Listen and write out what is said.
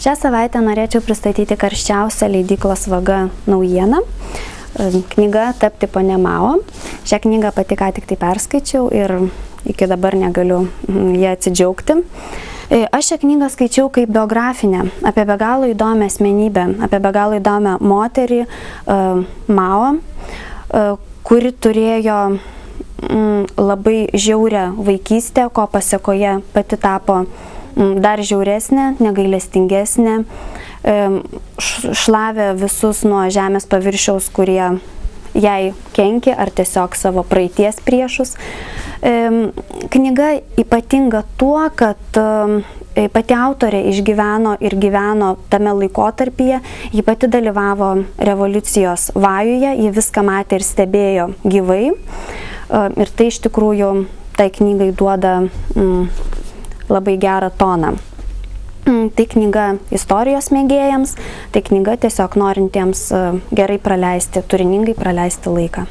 Šią savaitę norėčiau pristatyti karščiausią leidyklos Vaga naujieną. Knyga Tapti ponia Mao. Šią knygą pati ką tik tai perskaičiau ir iki dabar negaliu ją atsidžiaugti. Aš šią knygą skaičiau kaip biografinę, apie be galo įdomią asmenybę, apie be galo įdomią moterį Mao, kuri turėjo labai žiaurią vaikystę, ko pasekoje pati tapo dar žiauresnė, negailestingesnė, šlavė visus nuo žemės paviršiaus, kurie jai kenkė, ar tiesiog savo praeities priešus. Knyga ypatinga tuo, kad pati autorė išgyveno ir gyveno tame laikotarpyje, ji pati dalyvavo revoliucijos vajuje, ji viską matė ir stebėjo gyvai. Ir tai iš tikrųjų tai knygai duoda labai gerą toną. Tai knyga istorijos mėgėjams, tai knyga tiesiog norintiems gerai praleisti, turiningai praleisti laiką.